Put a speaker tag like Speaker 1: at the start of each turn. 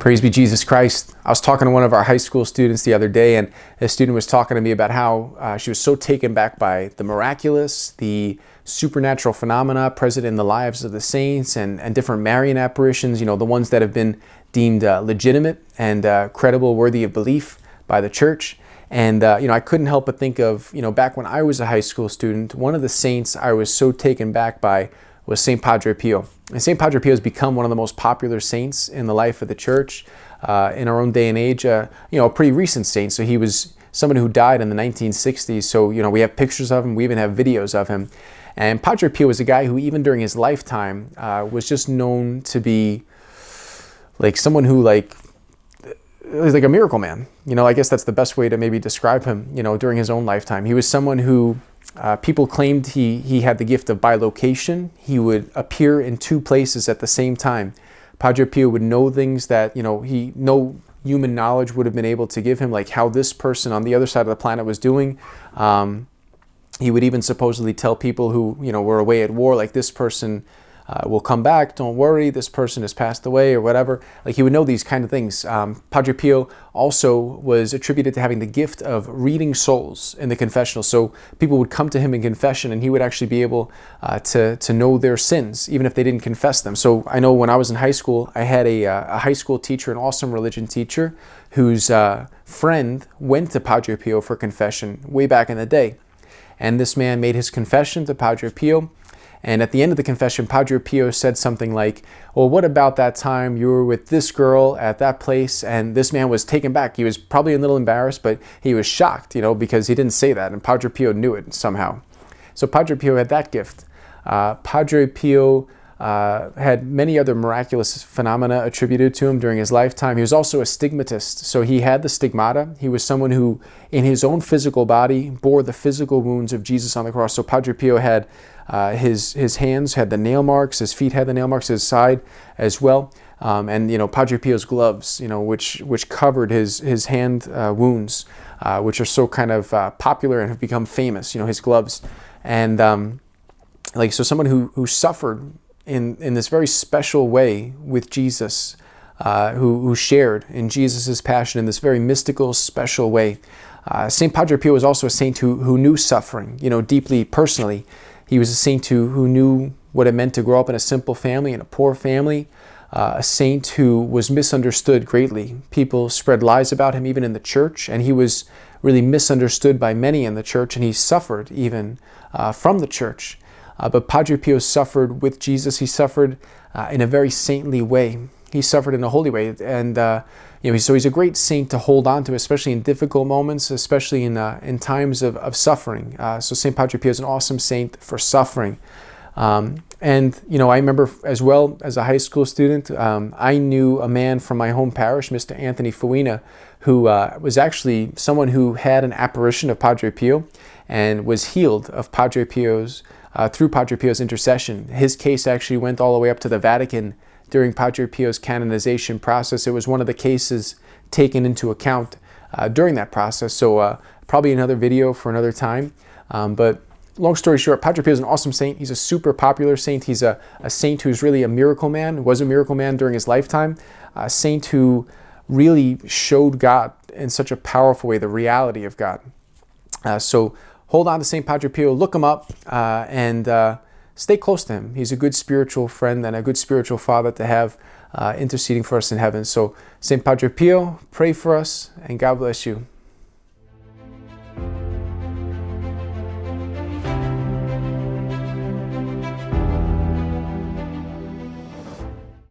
Speaker 1: Praise be Jesus Christ. I was talking to one of our high school students the other day, and a student was talking to me about how she was so taken back by the miraculous, the supernatural phenomena present in the lives of the saints, and different Marian apparitions, the ones that have been deemed legitimate and credible, worthy of belief by the church. And, I couldn't help but think of, back when I was a high school student, one of the saints I was so taken back by was St. Padre Pio. And St. Padre Pio has become one of the most popular saints in the life of the church in our own day and age, a pretty recent saint. So he was someone who died in the 1960s. So, we have pictures of him. We even have videos of him. And Padre Pio was a guy who even during his lifetime was just known to be like someone who was like a miracle man. I guess that's the best way to maybe describe him, during his own lifetime. He was someone who people claimed he had the gift of bilocation. He would appear in two places at the same time. Padre Pio would know things that, no human knowledge would have been able to give him, like how this person on the other side of the planet was doing. He would even supposedly tell people who, were away at war, like this person will come back, don't worry, this person has passed away or whatever. Like he would know these kind of things. Padre Pio also was attributed to having the gift of reading souls in the confessional. So people would come to him in confession and he would actually be able to know their sins, even if they didn't confess them. So I know when I was in high school, I had a high school teacher, an awesome religion teacher, whose friend went to Padre Pio for confession way back in the day. And this man made his confession to Padre Pio. And at the end of the confession, Padre Pio said something like, well, what about that time you were with this girl at that place? And this man was taken back. He was probably a little embarrassed, but he was shocked, because he didn't say that. And Padre Pio knew it somehow. So Padre Pio had that gift. Padre Pio had many other miraculous phenomena attributed to him during his lifetime. He was also a stigmatist. So he had the stigmata. He was someone who, in his own physical body, bore the physical wounds of Jesus on the cross. So Padre Pio had his hands had the nail marks, his feet had the nail marks, his side as well. And Padre Pio's gloves, which covered his hand wounds, which are so kind of popular and have become famous, his gloves. And so someone who suffered in this very special way with Jesus, who shared in Jesus' passion in this very mystical, special way. St. Padre Pio was also a saint who knew suffering, deeply personally. He was a saint who knew what it meant to grow up in a simple family, in a poor family. A saint who was misunderstood greatly. People spread lies about him even in the church, and he was really misunderstood by many in the church, and he suffered even from the church. But Padre Pio suffered with Jesus. He suffered in a very saintly way. He suffered in a holy way. And so he's a great saint to hold on to, especially in difficult moments, especially in times of suffering. So St. Padre Pio is an awesome saint for suffering. And I remember as well as a high school student, I knew a man from my home parish, Mr. Anthony Fuina, who was actually someone who had an apparition of Padre Pio and was healed of Padre Pio's through Padre Pio's intercession. His case actually went all the way up to the Vatican during Padre Pio's canonization process. It was one of the cases taken into account during that process. So probably another video for another time. But long story short, Padre Pio is an awesome saint. He's a super popular saint. He's a saint who's really a miracle man, was a miracle man during his lifetime. A saint who really showed God in such a powerful way, the reality of God. So hold on to St. Padre Pio, look him up, and stay close to him. He's a good spiritual friend and a good spiritual father to have interceding for us in heaven. So St. Padre Pio, pray for us, and God bless you.